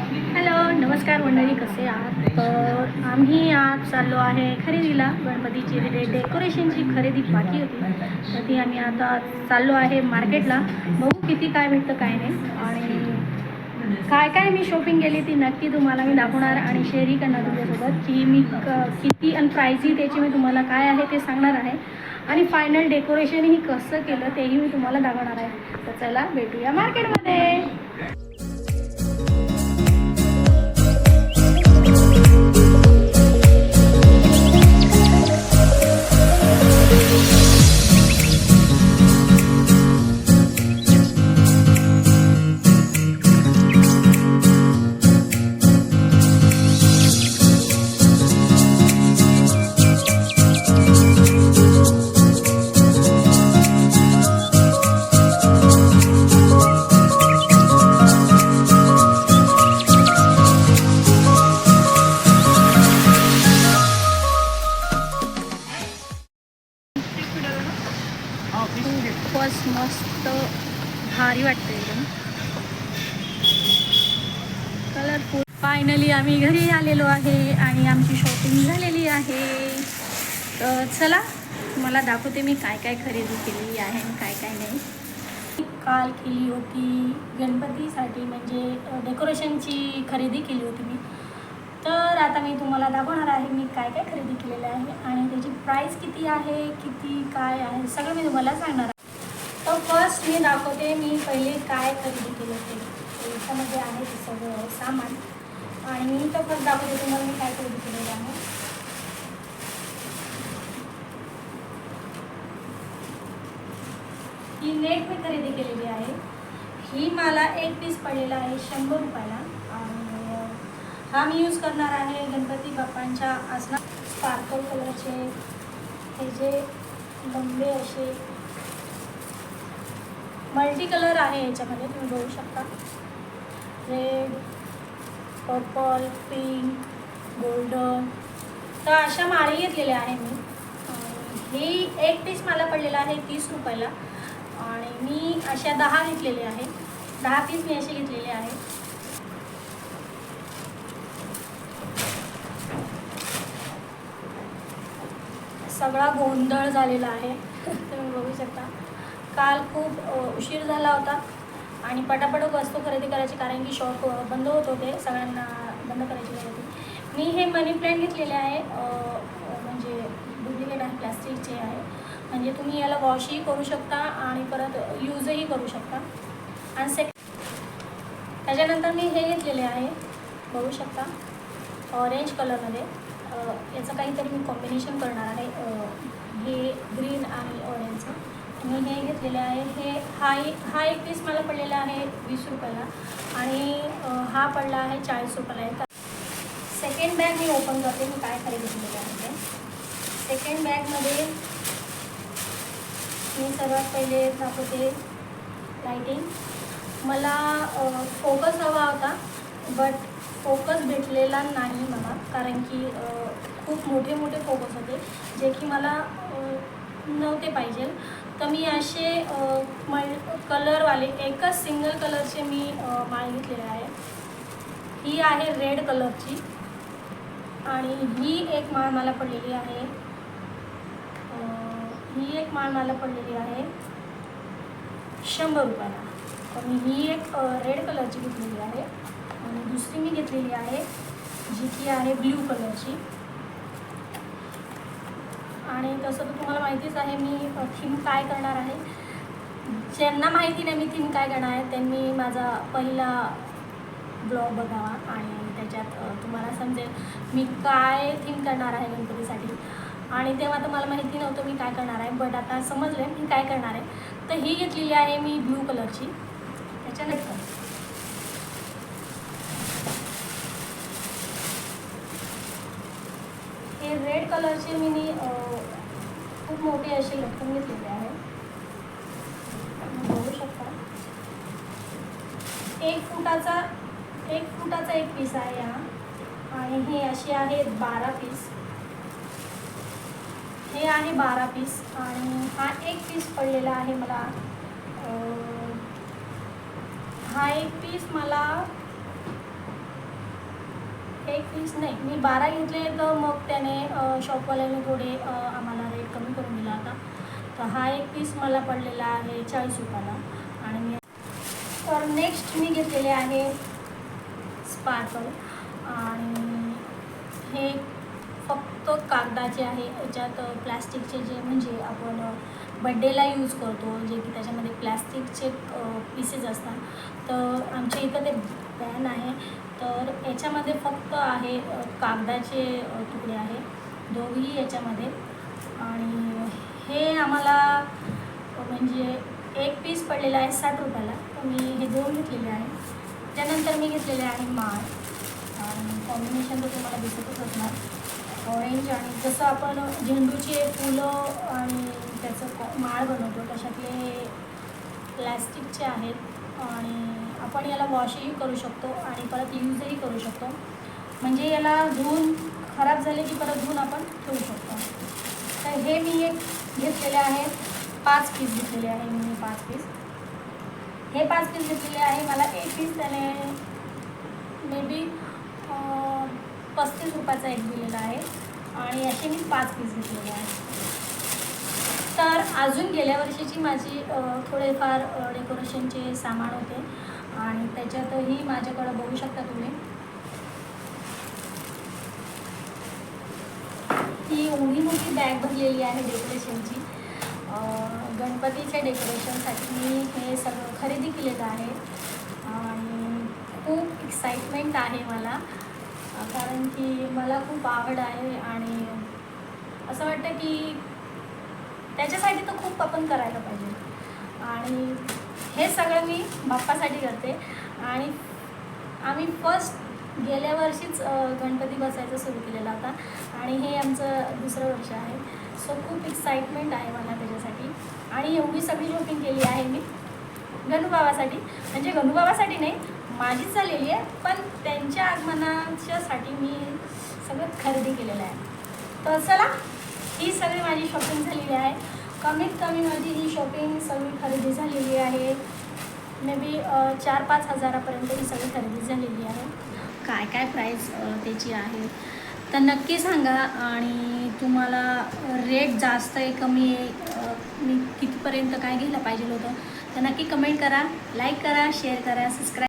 Hello, नमस्कार मंडळी, कसे आहात? तर आम्ही आज चाललो आहे खरेदीला. गणपतीची डेकोरेशनची खरेदी बाकी होती, तर ती आम्ही आता चाललो आहे मार्केटला. बघू किती काय भेटतं काय नाही, आणि काय काय मी शॉपिंग केली ती नक्की तुम्हाला मी दाखवणार आणि शेअरही करणार तुमच्यासोबत की मी किती आणि प्राईसही त्याची मी तुम्हाला काय आहे ते सांगणार आहे, आणि फायनल डेकोरेशनही कसं केलं तेही मी तुम्हाला दाखवणार आहे. तर चला भेटूया मार्केटमध्ये. खूपच मस्त भारी वाटते एकदम कलरफुल. फायनली आम्ही घरी आलेलो आहे आणि आमची शॉपिंग झालेली आहे. तर चला मला दाखवते मी काय काय खरेदी केलेली आहे आणि काय काय नाही. काल केली होती गणपतीसाठी, म्हणजे डेकोरेशनची खरेदी केली होती मी. तर आता मी तुम्हाला दाखवणार आहे मी काय काय खरेदी केलेलं आहे आणि त्याची प्राईस किती आहे, किती काय आहे, सगळं मी तुम्हाला सांगणार आहे. तर फर्स्ट मी दाखवते मी पहिले काय खरेदी केलं ते. याच्यामध्ये आहे ते सगळं सामान, आणि मी तर फर्स्ट दाखवते तुम्हाला मी काय खरेदी केलेलं आहे. ही नेट मी खरेदी केलेली आहे. ही मला एक पीस पडलेला आहे 100 रुपयाला, आणि हा मी यूज करणार आहे गणपती बाप्पांच्या आसना. स्पार्कल कलरचे हे जे लंबे असे मल्टी कलर आहे याच्यामध्ये, तुम्ही बघू शकता. रेड, पर्पल, पिंक, गोल्डन, तर अशा माळी घेतलेल्या आहे मी. ही एक पीस मला पडलेला आहे 30 रुपयाला, आणि मी अशा 10 घेतलेले आहे. 10 पीस मी असे घेतलेले आहे. सगळा गोंधळ झालेला आहे तुम्ही बघू शकता. काल खूप उशीर झाला होता आणि पटापट वस्तू खरेदी करायची, कारण की शॉप बंद होत होते, सगळ्यांना बंद करायची गरज होती. मी हे मनी प्लॅन्ट घेतलेले आहे, म्हणजे डुप्लिकेट आहे, प्लॅस्टिकचे आहे. म्हणजे तुम्ही याला वॉशही करू शकता आणि परत यूजही करू शकता. आणि त्याच्यानंतर मी हे घेतलेले आहे, बघू शकता, ऑरेंज कलरमध्ये. याचं काहीतरी मी कॉम्बिनेशन करणार आहे, हे ग्रीन आणि ऑरेंजचं. मी हे घेतलेले आहे. हे हा एक पीस मला पडलेला आहे 20 रुपयाला, आणि हा पडला आहे 40 रुपयाला. सेकंड बॅग मी ओपन करते मी काय खरेदी केलेलं आहे. सेकंड बॅगमध्ये मी सर्वात पहिले दाखवते लाईटिंग. मला फोकस हवा होता, बट फोकस भेटलेला नाही मला, कारण की खूप मोठे मोठे फोकस होते जे की मला नव्हते पाहिजे. तर मी असे कलरवाले एकच सिंगल कलरचे मी माळ घेतलेले आहे. ही आहे रेड कलरची, आणि ही एक माळ मला पडलेली आहे. ही एक माळ मला पडलेली आहे 100 रुपयाला. तर मी ही एक रेड कलरची घेतलेली आहे, आणि दुसरी मी घेतलेली आहे जी की आहे ब्ल्यू कलरची. आणि तसं तर तुम्हाला माहितीच आहे मी थीम काय करणार आहे. ज्यांना माहिती नाही मी थीम काय करणार आहे त्यांनी माझा पहिला ब्लॉग बघावा, आणि त्याच्यात तुम्हाला समजेल मी काय थीम करणार आहे गणपतीसाठी. आणि तेव्हा तर मला माहिती नव्हतं मी काय करणार आहे, बट आता समजलं मी काय करणार आहे. तर ही घेतलेली आहे मी ब्ल्यू कलरची. त्याच्यानंतर हे रेड कलरचे मी खूप मोठे असे लटकन घेतलेले आहे, बघू शकता. 1 फुटाचा एक पीस आहे हा, आणि हे असे आहेत 12 पीस. हे आहे 12 पीस, आणि हा एक पीस पडलेला आहे मला. हा एक पीस मला पीस नाही, मी 12 घेतले तर मग त्याने शॉपवाल्याने थोडे आम्हाला रेट कमी करून दिला होता. तर हा एक पीस मला पडलेला आहे 40 रुपयाला. आणि मी तर नेक्स्ट मी घेतलेले आहे स्पार्कल. आणि हे फक्त कागदाचे आहे. याच्यात प्लॅस्टिकचे जे म्हणजे आपण बड्डेला यूज करतो, जे की त्याच्यामध्ये प्लॅस्टिकचे पीसेस असतात. तर आमच्या इथं ते बॅन आहे. तर याच्यामध्ये फक्त आहे कागदाचे तुकडे आहे दोघेही याच्यामध्ये. आणि हे आम्हाला म्हणजे एक पीस पडलेला आहे 60 रुपयाला. तर मी हे 2 घेतलेले आहे. त्यानंतर मी घेतलेले आहे माळ. आणि कॉम्बिनेशन तर तुम्हाला दिसतच असणार, ऑरेंज आणि जसं आपण झेंडूचे फुलं आणि त्याचं माळ बनवतो तशातले प्लॅस्टिकचे आहेत. आणि आपण याला वॉशही करू शकतो आणि परत यूजही करू शकतो. म्हणजे याला धुवून खराब झाले की परत धुवून आपण ठेवू शकतो. तर हे मी एक घेतलेले आहे, 5 पीस घेतलेले आहे मी 5 पीस. हे 5 पीस घेतलेले आहे. मला एक पीस त्याने मे बी 35 रुपयाचा एक दिलेला आहे. आणि याचे मी 5 पीस घेतलेले आहे. तर अजून गेल्या वर्षीची माझी थोडेफार डेकोरेशनचे सामान होते आणि त्याच्यातही माझ्याकडं बघू शकता तुम्ही ही एवढी मोठी बॅग भरलेली आहे डेकोरेशनची. गणपतीच्या डेकोरेशनसाठी मी हे सगळं खरेदी केलेलं आहे. आणि खूप एक्साइटमेंट आहे मला, कारण की मला खूप आवड आहे आणि असं वाटतं की त्याच्यासाठी तर खूप आपण करायला पाहिजे. आणि हे सगळं मी बाप्पासाठी करते. आणि आम्ही फर्स्ट गेल्या वर्षीच गणपती बसायचा सुरू केलेला होता आणि हे आमचं दुसरं वर्ष आहे. सो खूप एक्साइटमेंट आहे मला त्याच्यासाठी. आणि एवढी सगळी शॉपिंग केली आहे मी गणूबाबासाठी. म्हणजे गणूबाबासाठी नाही, माझीच झालेली आहे, पण त्यांच्या आगमनाच्यासाठी मी सगळं खरेदी केलेलं आहे. तर चला, ही सगळी माझी शॉपिंग झालेली आहे. कमीत कमी माझी ही शॉपिंग सगळी खरेदी झालेली आहे. मे बी 4-5 हजारापर्यंत ही सगळी खरेदी झालेली आहे. काय काय प्राईस त्याची आहे तर नक्की सांगा. आणि तुम्हाला रेट जास्त आहे कमी आहे, मी कितीपर्यंत काय घ्यायला पाहिजे होतं तर नक्की कमेंट करा, लाईक करा, शेअर करा, सबस्क्राईब.